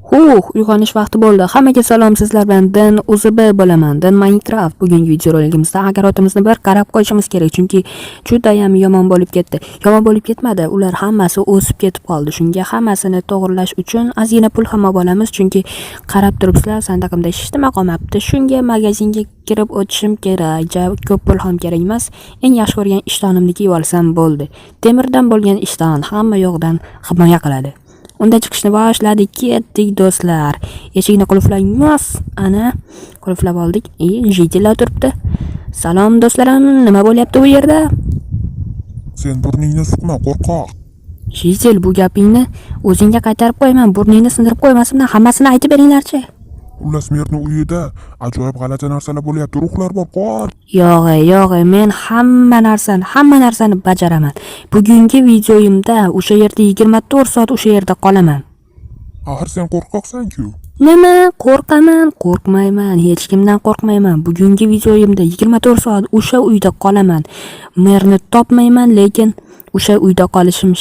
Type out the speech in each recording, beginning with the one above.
Uyg'onish vaqti bo'ldi. Hammaga salom, sizlar bilan Din O'zB bo'laman. Din Minecraft. Bugungi videoroligimizda agarotimizni bir qarab qo'yishimiz kerak, chunki juda ham yomon bo'lib ketdi. Yomon bo'lib ketmadi, ular hammasi o'sib ketib qoldi. Shunga hammasini to'g'rilash uchun ozgina pul ham olamiz, chunki qarab turibsizlar, sandig'imda hech nima qolmabdi. Shunga magazinga kirib o'tishim kerak. Ko'p pul ham kerak emas. Eng yaxshi ko'rgan ishtonimni kiyib olsam bo'ldi. Temirdan bo'lgan ishton hamma yoqdan himoya qiladi. Unda chiqishni boshladik, ketdik do'stlar. Eshikni qulflaymiz. Ana, qulflab oldik. Jitellar turibdi. Salom do'stlarim, nima bo'lyapti bu yerda? Sen burningni suqma, qo'rqoq. Jitel, bu gapingni o'zingga qaytarib qo'yman. Burningni sindirib qo'ymasimdan hammasini aytib beringlarchi. Xullas, merni uyida ajoyib g'alati narsalar bo'lyapti. Ruhlar bor, qor. Yo'q, men hamma narsani bajaraman. Bugungi videoyimda o'sha yerda 24 soat o'sha yerda qolaman. Axir sen qo'rqoqsan-ku. Nima? Qo'rqmayman. Hech kimdan qo'rqmayman. Bugungi videoyimda 24 soat o'sha uyda qolaman. Merni topmayman, lekin o'sha uyda qolishim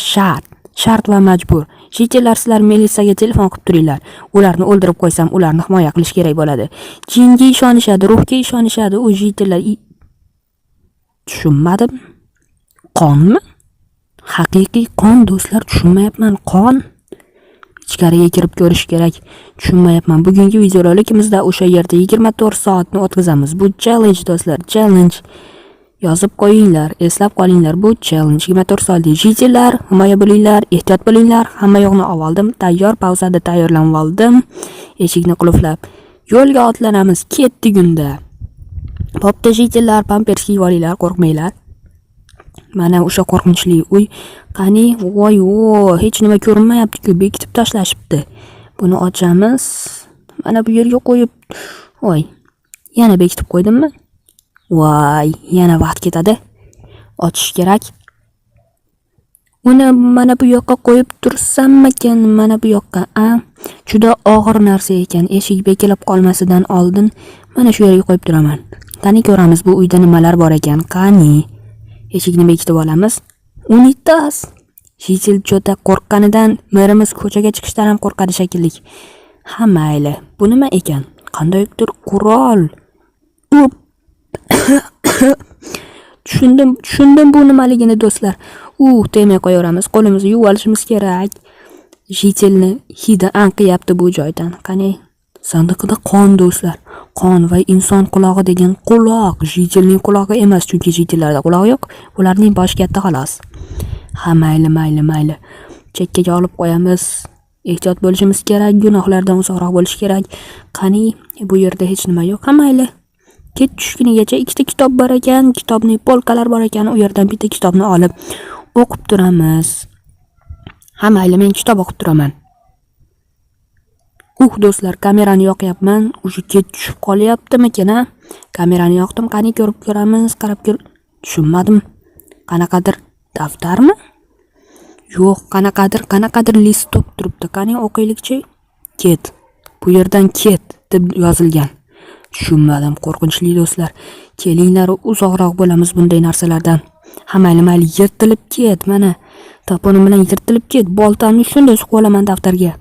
shart va majbur. Jitellar, sizlar militsiyaga telefon qilib turinglar. Ularni o'ldirib qo'ysam, ularni himoya qilish kerak bo'ladi. Jinga ishonishadi, ruhga ishonishadi. U jitellar tushunmadim. Qonmi? Haqiqiy qon do'stlar, tushunmayapman. Qon. Ichkariga kirib ko'rish kerak. Tushunmayapman. Bugungi videorolikimizda o'sha yerda 24 soatni o'tkazamiz. Bu challenge do'stlar, challenge. Yozib qo'yinglar, eslab qolinglar, bu challenge 24 soatlik. Jitellar, himoya bo'linglar, ehtiyot bo'linglar. Hamma yo'qni oldim, tayyor, pauzada tayyorlanib oldim. Eshikni qulflab yo'lga otlanamiz, ketdik unda. Popda jitellar, pampers kiyib olinglar, qo'rqmanglar. Mana o'sha qo'rqinchli uy. Qani, voy, hech nima ko'rinmayapti-ku, bekitib tashlashibdi. Buni ochamiz. Mana bu yerga qo'yib, voy, yana bekitib qo'ydimmi? Voy, yana vaqt ketadi. Ochish kerak. Uni mana bu yoqqa qo'yib tursammikan, mana bu yoqqa. Juda og'ir narsa ekan. Eshik bekilib qolmasidan oldin mana shu yerga qo'yib turaman. Qani ko'ramiz bu uyda nimalar bor ekan. Qani. Eshikni bekitib olamiz. Unitas. Jitel juda qo'rqqanidan merimiz ko'chaga chiqishdan ham qo'rqadi shekilli. Ha, mayli. Bu nima ekan? Qandaydir qurol. Tushundim bu nimaligini do'stlar. Temay qo'yaveramiz. Qo'limizni yuvib olishimiz kerak. Jitelni hidi anqiyapti bu joydan. Qani, sandiqda qon do'stlar. Qon va inson qulog'i degan quloq. Jitelning qulog'i emas, chunki jitellarda quloq yo'q. Ularning boshi katta xolos. Ha, mayli. Chekkaga olib qo'yamiz. Ehtiyot bo'lishimiz kerak, gunohlardan uzoqroq bo'lish kerak. Qani, bu yerda hech nima yo'q. Ha, mayli. Ket tushkunigacha ikkita kitob bor ekan, kitobning polkalar bor ekan, u yerdan bitta kitobni olib o'qib turamiz. Ha, mayli, men kitob o'qib turaman. Do'stlar, kamerani yoqyapman. O'sha ket tushib qolyaptimikin, ha? Kamerani yoqdim, qani ko'rib ko'ramiz, qarab ko'r. Tushunmadim. Qanaqadir daftarmi? Yo'q, qanaqadir listop turibdi. Qani o'qiylikchi. Ket. Bu yerdan ket deb yozilgan. Tushunmadim, qo'rqinchli do'stlar. Kelinglar, uzoqroq bo'lamiz bunday narsalardan. Ha, mayli, yirtilib ket, mana. Toponim bilan yirtilib ket. Boltamni shunday suqib olaman daftarga.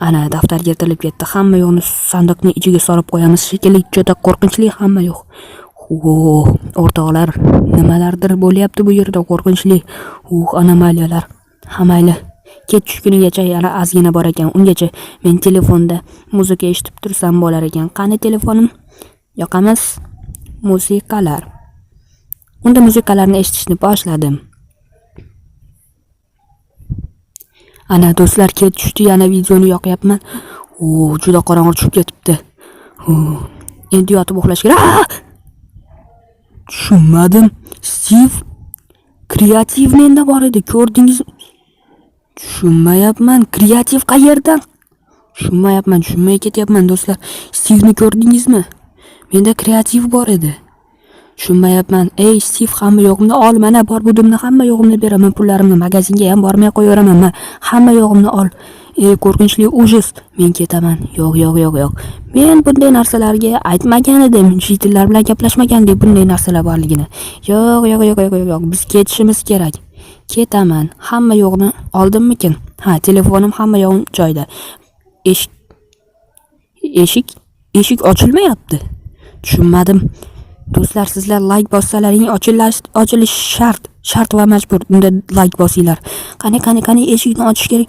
Ana, daftar yirtilib ketdi. Hamma yo'qni sandiqning ichiga solib qo'yamiz. Shekilli juda qo'rqinchli hamma yo'q. O'rtoqlar, nimalardir bo'lyapti bu yerda qo'rqinchli. Anomaliyalar. Ha, mayli. Ket tushkunigacha yana ozgina bor ekan. Ungacha men telefonda muzika eshitib tursam bo'lar ekan. Qani telefonim? Yoqamiz. Musiqalar. Unda musiqalarni eshitishni boshladim. Ana do'stlar, ket tushdi, yana videoni yoqyapman. Juda qorong'i tushib ketibdi. Endi yotib uxlash kerak. Tushunmadim. Steve kreativ menda bor edi, ko'rdingizmi? Tushunmayapman. Kreativ qayerdan? Tushunmay ketyapman do'stlar. Steve'ni ko'rdingizmi? Menda kreativ bor edi. Tushunmayapman. Ey Steve, hamma yo'qimni ol. Mana bor budimni, hamma yo'qimni beraman, pullarimni magazinga ham bormay qo'yaveraman. Hamma yo'qimni ol. Qo'rqinchli ujus. Men ketaman. Yo'q. Men bunday narsalarga aytmagan edim. Jitellar bilan gaplashmagan deb bunday narsalar borligini. Yo'q. Biz ketishimiz kerak. Ketaman. Hamma yo'qni oldimmikin? Ha, telefonim hamma yo'q joyda. eshik ochilmayapti. Tushunmadim. Do'stlar, sizlar like bossalaring ochilish shart va majbur. Unda like bosinglar. Qani eshikni ochish kerak.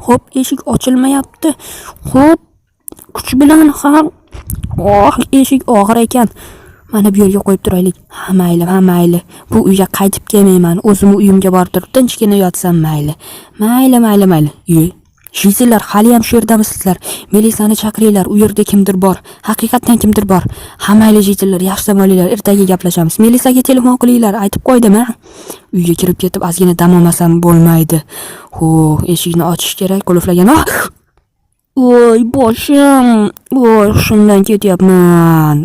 Hop, eshik ochilmayapti. Hop, kuch bilan ham. Eshik og'ir ekan. Mana bu yerga qo'yib turaylik. Ha mayli. Bu uyga qaytib kelmayman. O'zim uyimga borib turib tinchgina yotsam mayli. Mayli. Shizlar, hali ham shu yerdamisizlar? Melisani chaqiringlar, u yerda kimdir bor. Haqiqatan kimdir bor. Ha mayli jizlar, yaxshi dam olinglar, ertaga gaplashamiz. Melisaga telefon qilinglar, aytib qo'ydim-a. Uyga kirib ketib ozgina dam olmasam bo'lmaydi. Eshikni ochish kerak, qulflagan. Voy, boshim. Shundan ketyapman.